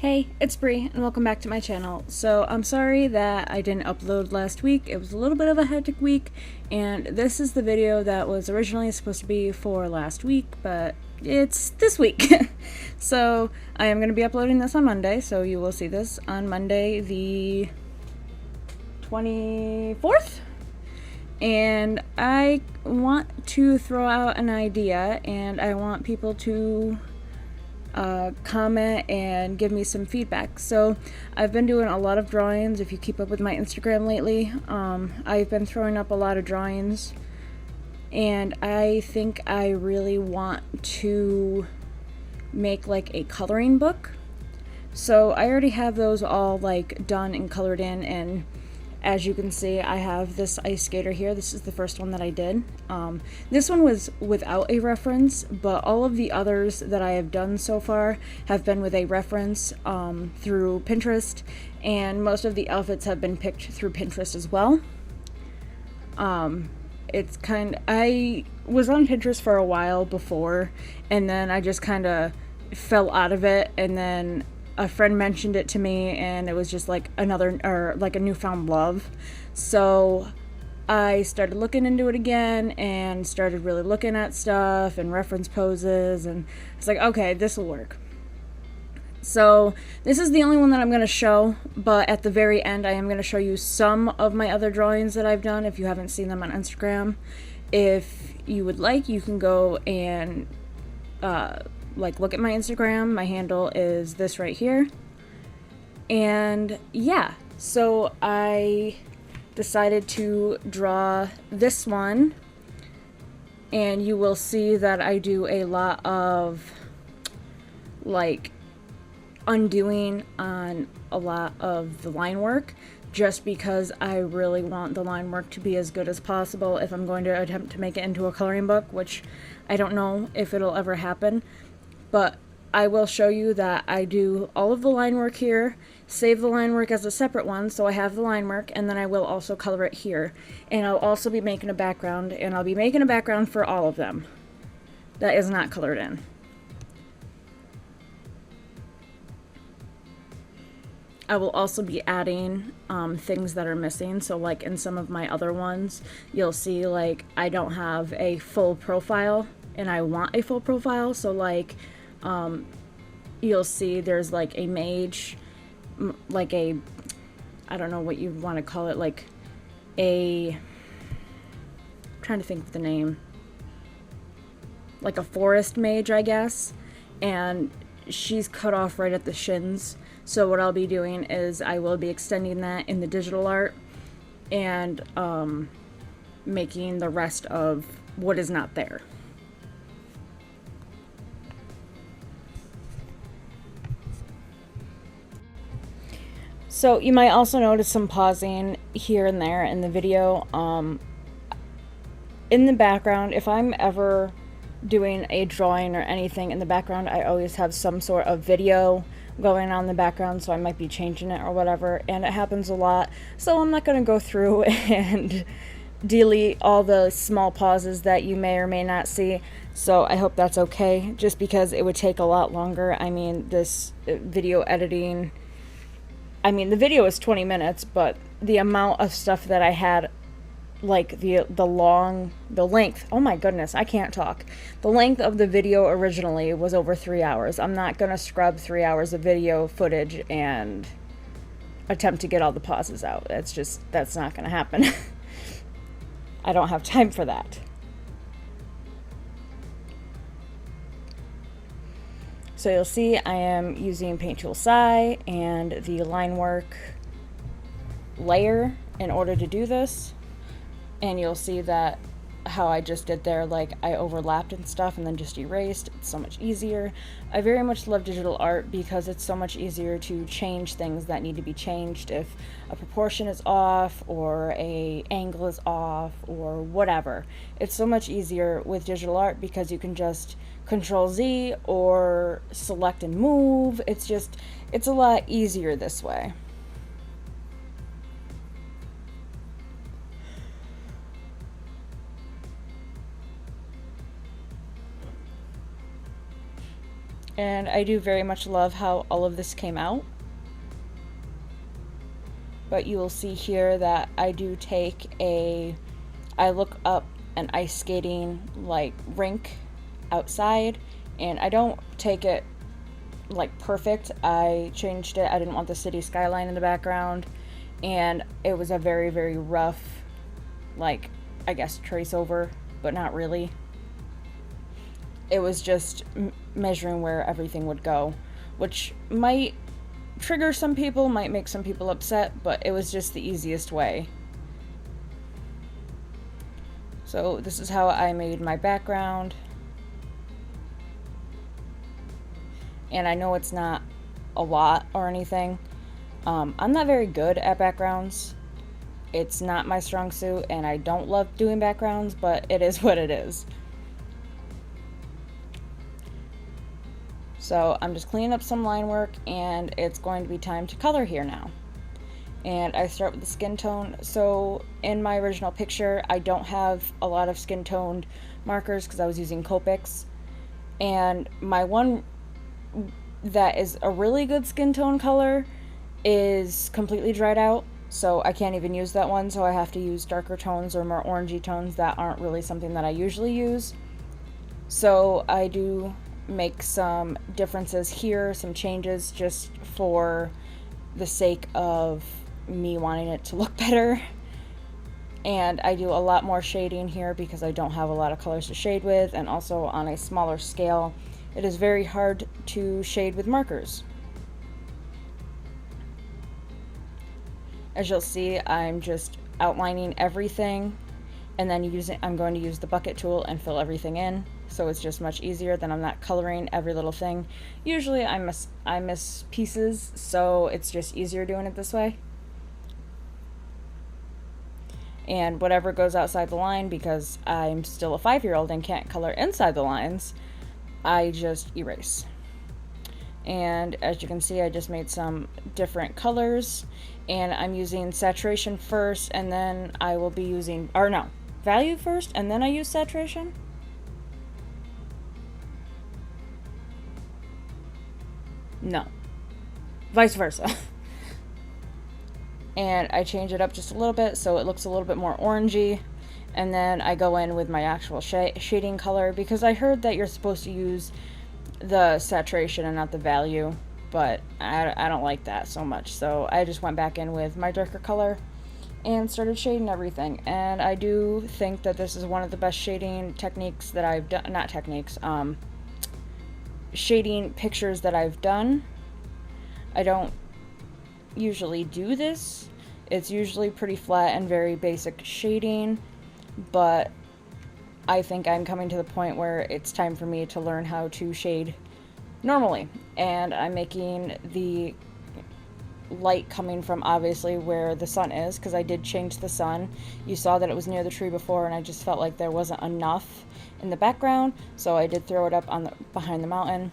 Hey, it's Bree, and welcome back to my channel. So, I'm sorry that I didn't upload last week. It was a little bit of a hectic week, and this is the video that was originally supposed to be for last week, but it's this week. So, I am going to be uploading this on Monday, so you will see this on Monday the 24th. And I want to throw out an idea, and I want people to comment and give me some feedback. So I've been doing a lot of drawings. If you keep up with my Instagram lately, I've been throwing up a lot of drawings, and I think I really want to make like a coloring book. So I already have those all like done and colored in, and as you can see, I have this ice skater here. This is the first one that I did. This one was without a reference, but all of the others that I have done so far have been with a reference through Pinterest, and most of the outfits have been picked through Pinterest as well. I was on Pinterest for a while before, and then I just kind of fell out of it, and then a friend mentioned it to me, and it was just like a newfound love. So I started looking into it again and started really looking at stuff and reference poses, and it's like, okay, this will work. So this is the only one that I'm going to show, but at the very end I am going to show you some of my other drawings that I've done if you haven't seen them on Instagram. If you would like, you can go and look at my Instagram. My handle is this right here. And yeah, so I decided to draw this one, and you will see that I do a lot of like undoing on a lot of the line work, just because I really want the line work to be as good as possible if I'm going to attempt to make it into a coloring book, which I don't know if it'll ever happen. But I will show you that I do all of the line work here, save the line work as a separate one, so I have the line work, and then I will also color it here. And I'll also be making a background, and I'll be making a background for all of them that is not colored in. I will also be adding things that are missing. So like in some of my other ones, you'll see like I don't have a full profile, and I want a full profile. So like you'll see there's like a mage, like a, I don't know what you want to call it, like I'm trying to think of the name, like a forest mage, I guess, and she's cut off right at the shins. So what I'll be doing is I will be extending that in the digital art and making the rest of what is not there. So you might also notice some pausing here and there in the video. In the background, if I'm ever doing a drawing or anything in the background, I always have some sort of video going on in the background, so I might be changing it or whatever, and it happens a lot. So I'm not going to go through and delete all the small pauses that you may or may not see. So I hope that's okay, just because it would take a lot longer. I mean, this video editing, I mean, the video is 20 minutes, but the amount of stuff that I had, like the length, oh my goodness, I can't talk. The length of the video originally was over 3 hours. I'm not gonna scrub 3 hours of video footage and attempt to get all the pauses out. That's not gonna happen. I don't have time for that. So you'll see I am using Paint Tool Psi and the line work layer in order to do this. And you'll see that how I just did there, like I overlapped and stuff and then just erased. It's so much easier. I very much love digital art because it's so much easier to change things that need to be changed if a proportion is off or a angle is off or whatever. It's so much easier with digital art because you can just Control Z or select and move. It's a lot easier this way. And I do very much love how all of this came out. But you will see here that I do I look up an ice skating like rink outside, and I don't take it like perfect. I changed it. I didn't want the city skyline in the background, and it was a very, very rough, like, I guess trace over, but not really. It was just measuring where everything would go, which might trigger some people, might make some people upset, but it was just the easiest way. So this is how I made my background. And I know it's not a lot or anything. I'm not very good at backgrounds. It's not my strong suit, and I don't love doing backgrounds, but it is what it is. So I'm just cleaning up some line work, and it's going to be time to color here now. And I start with the skin tone. So in my original picture, I don't have a lot of skin toned markers because I was using Copics. And my one that is a really good skin tone color is completely dried out. So I can't even use that one. So I have to use darker tones or more orangey tones that aren't really something that I usually use. So I do make some differences here, some changes just for the sake of me wanting it to look better. And I do a lot more shading here because I don't have a lot of colors to shade with, and also on a smaller scale it is very hard to shade with markers. As you'll see, I'm just outlining everything, and then I'm going to use the bucket tool and fill everything in. So it's just much easier than I'm not coloring every little thing. Usually I miss pieces, so it's just easier doing it this way. And whatever goes outside the line, because I'm still a 5-year-old and can't color inside the lines, I just erase. And as you can see, I just made some different colors, and I'm using saturation first, and then I will be using, or no, value first, and then I use saturation. No, vice versa. And I change it up just a little bit so it looks a little bit more orangey, and then I go in with my actual shading color, because I heard that you're supposed to use the saturation and not the value, but I don't like that so much, so I just went back in with my darker color and started shading everything. And I do think that this is one of the best shading techniques that I've done, not techniques, shading pictures that I've done. I don't usually do this. It's usually pretty flat and very basic shading, but I think I'm coming to the point where it's time for me to learn how to shade normally. And I'm making the light coming from obviously where the sun is, because I did change the sun. You saw that it was near the tree before, and I just felt like there wasn't enough in the background, so I did throw it up on behind the mountain.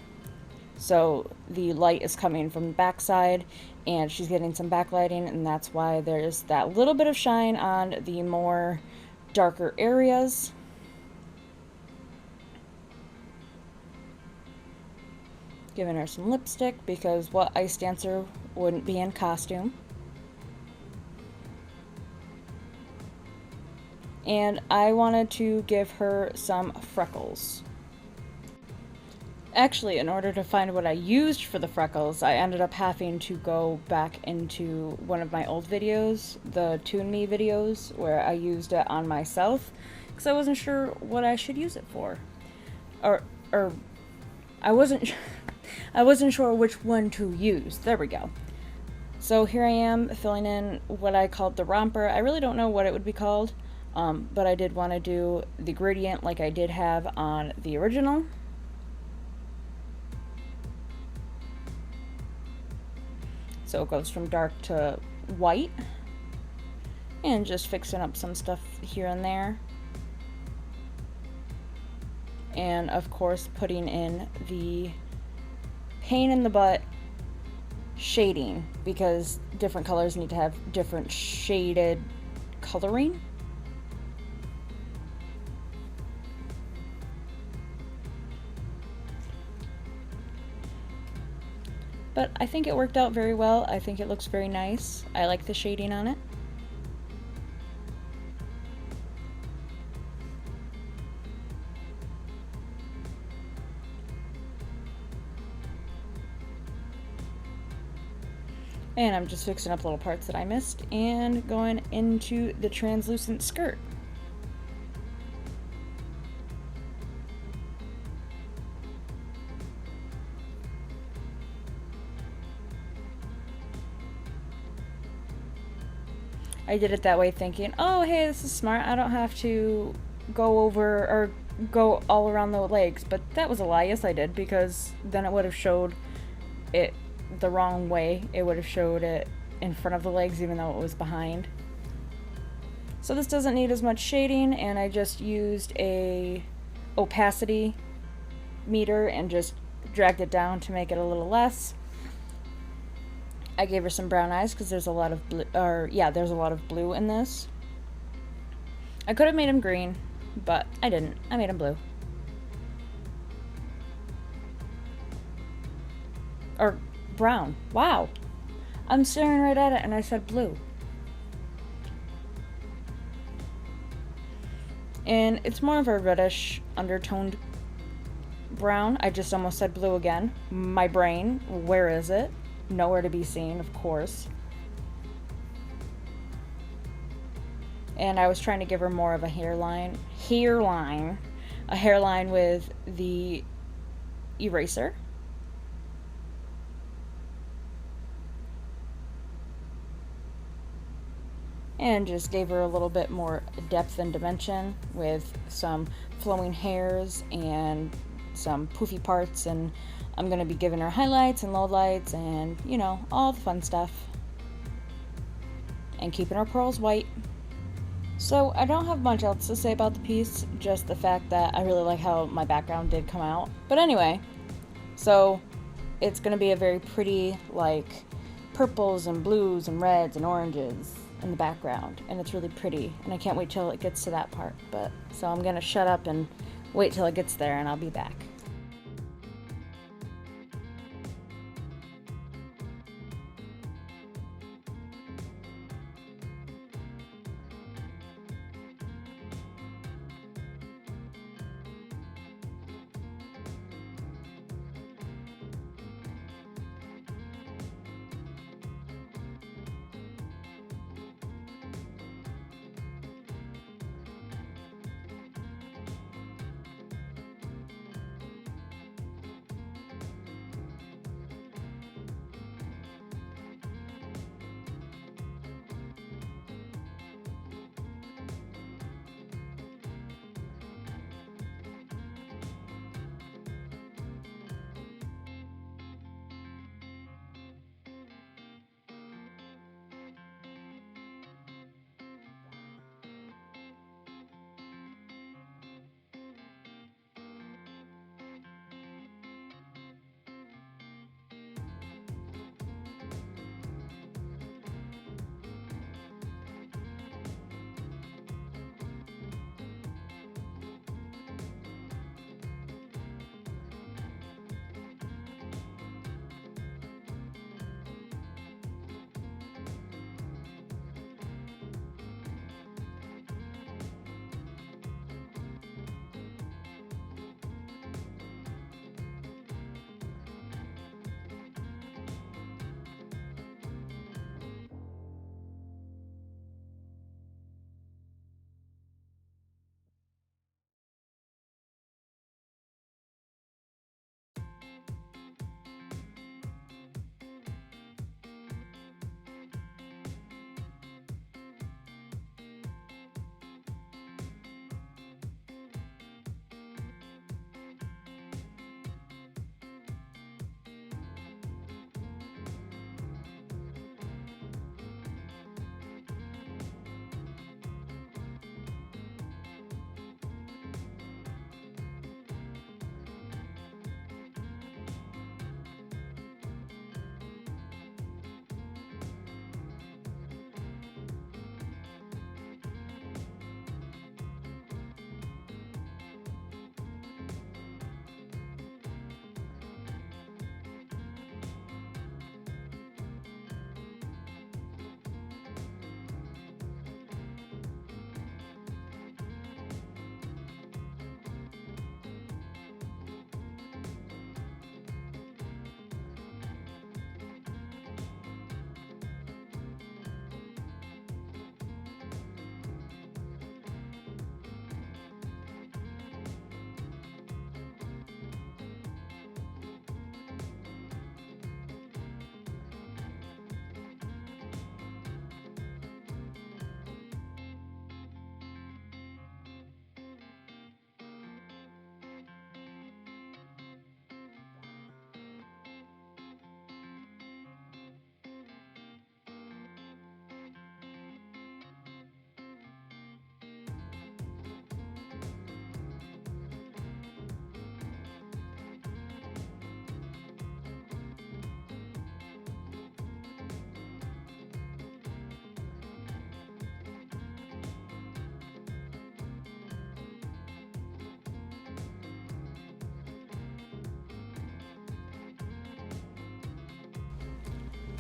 So the light is coming from the backside, and she's getting some backlighting, and that's why there's that little bit of shine on the more darker areas. Giving her some lipstick, because what ice dancer wouldn't be in costume? And I wanted to give her some freckles. Actually, in order to find what I used for the freckles, I ended up having to go back into one of my old videos, the Tune Me videos, where I used it on myself, because I wasn't sure what I should use it for. Or I wasn't sure which one to use. There we go. So here I am filling in what I called the romper. I really don't know what it would be called, but I did want to do the gradient like I did have on the original. So it goes from dark to white, and just fixing up some stuff here and there. And of course putting in the pain in the butt shading, because different colors need to have different shaded coloring. But I think it worked out very well. I think it looks very nice. I like the shading on it. And I'm just fixing up little parts that I missed and going into the translucent skirt. I did it that way thinking, oh, hey, this is smart. I don't have to go over or go all around the legs. But that was a lie. Yes, I did, because then it would have showed it the wrong way. It would have showed it in front of the legs even though it was behind. So this doesn't need as much shading, and I just used a opacity meter and just dragged it down to make it a little less. I gave her some brown eyes because there's a lot of blue, there's a lot of blue in this. I could have made him green, but I didn't. I made him blue. Or brown. Wow. I'm staring right at it and I said blue. And it's more of a reddish undertoned brown. I just almost said blue again. My brain, where is it? Nowhere to be seen, of course. And I was trying to give her more of a hairline with the eraser. And just gave her a little bit more depth and dimension with some flowing hairs and some poofy parts, and I'm going to be giving her highlights and lowlights and, you know, all the fun stuff. And keeping her pearls white. So I don't have much else to say about the piece, just the fact that I really like how my background did come out. But anyway, so it's going to be a very pretty, like, purples and blues and reds and oranges in the background, and it's really pretty, and I can't wait till it gets to that part. But so I'm going to shut up and wait till it gets there, and I'll be back.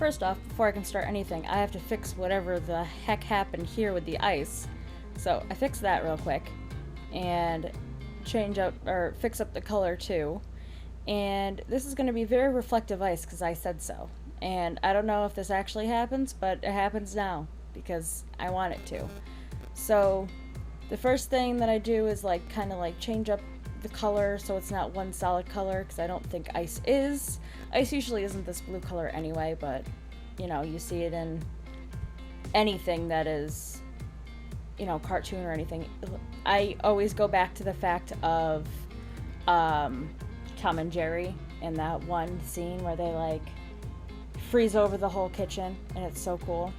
First off, before I can start anything, I have to fix whatever the heck happened here with the ice. So I fixed that real quick and fix up the color too. And this is going to be very reflective ice because I said so. And I don't know if this actually happens, but it happens now because I want it to. So the first thing that I do is kind of change up the color so it's not one solid color, because I don't think ice is. Ice usually isn't this blue color anyway, but you see it in anything that is cartoon or anything. I always go back to the fact of Tom and Jerry in that one scene where they freeze over the whole kitchen, and it's so cool.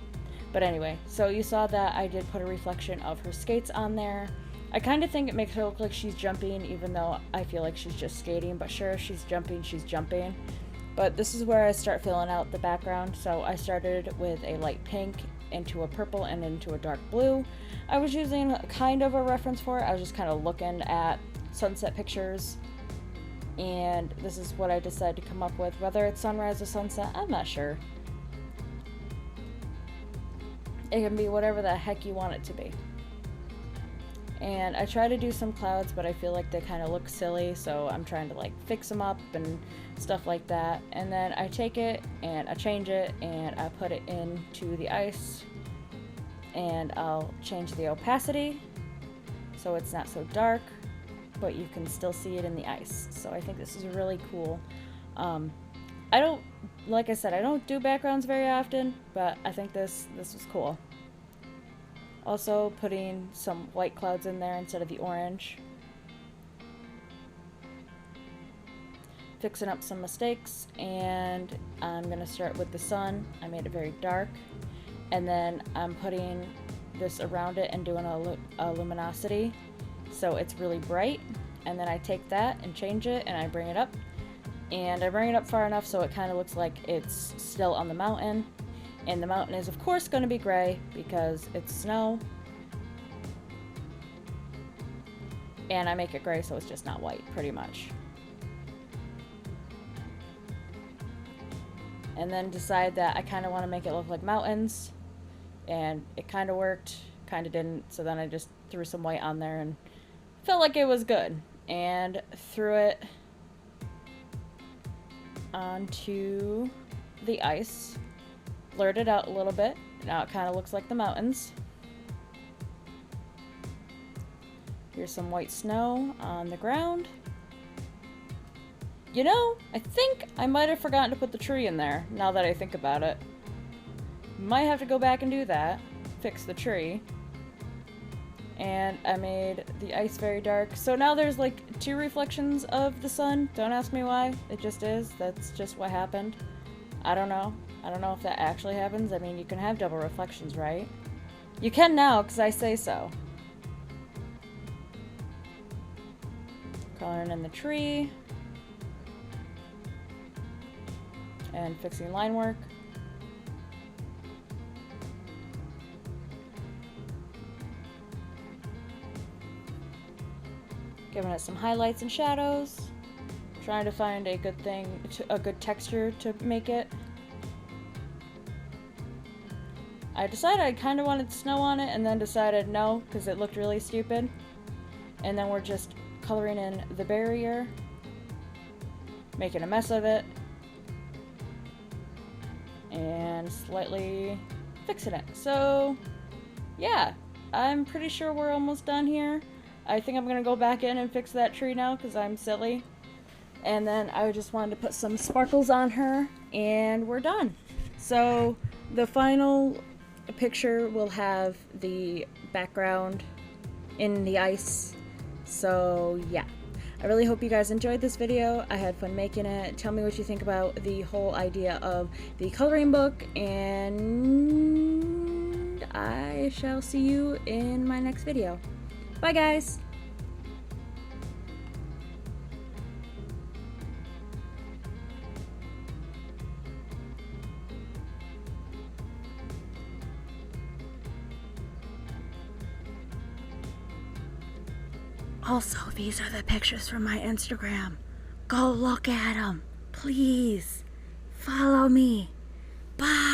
But anyway, so you saw that I did put a reflection of her skates on there. I kind of think it makes her look like she's jumping, even though I feel like she's just skating. But sure, if she's jumping, she's jumping. But this is where I start filling out the background. So I started with a light pink, into a purple, and into a dark blue. I was using kind of a reference for it. I was just kind of looking at sunset pictures. And this is what I decided to come up with. Whether it's sunrise or sunset, I'm not sure. It can be whatever the heck you want it to be. And I try to do some clouds, but I feel like they kind of look silly, so I'm trying to fix them up and stuff like that. And then I take it and I change it and I put it into the ice, and I'll change the opacity so it's not so dark, but you can still see it in the ice. So I think this is really cool. Like I said, I don't do backgrounds very often, but I think this was cool. Also putting some white clouds in there instead of the orange. Fixing up some mistakes, and I'm going to start with the sun. I made it very dark. And then I'm putting this around it and doing a luminosity so it's really bright. And then I take that and change it, and I bring it up. And I bring it up far enough so it kind of looks like it's still on the mountain. And the mountain is, of course, going to be gray because it's snow. And I make it gray so it's just not white, pretty much. And then decide that I kind of want to make it look like mountains. And it kind of worked, kind of didn't. So then I just threw some white on there and felt like it was good. And threw it onto the ice. Blurred it out a little bit. Now it kind of looks like the mountains. Here's some white snow on the ground. I think I might have forgotten to put the tree in there, now that I think about it. Might have to go back and do that. Fix the tree. And I made the ice very dark. So now there's 2 reflections of the sun. Don't ask me why. It just is. That's just what happened. I don't know. I don't know if that actually happens. I mean, you can have double reflections, right? You can now, because I say so. Coloring in the tree. And fixing line work. Giving it some highlights and shadows. Trying to find a good texture to make it. I decided I kind of wanted snow on it, and then decided no, because it looked really stupid. And then we're just coloring in the barrier, making a mess of it, and slightly fixing it. So, yeah, I'm pretty sure we're almost done here. I think I'm gonna go back in and fix that tree now, because I'm silly. And then I just wanted to put some sparkles on her, and we're done. So the final picture will have the background in the ice. So yeah, I really hope you guys enjoyed this video. I had fun making it. Tell me what you think about the whole idea of the coloring book, and I shall see you in my next video. Bye guys! Also, these are the pictures from my Instagram. Go look at them. Please. Follow me. Bye.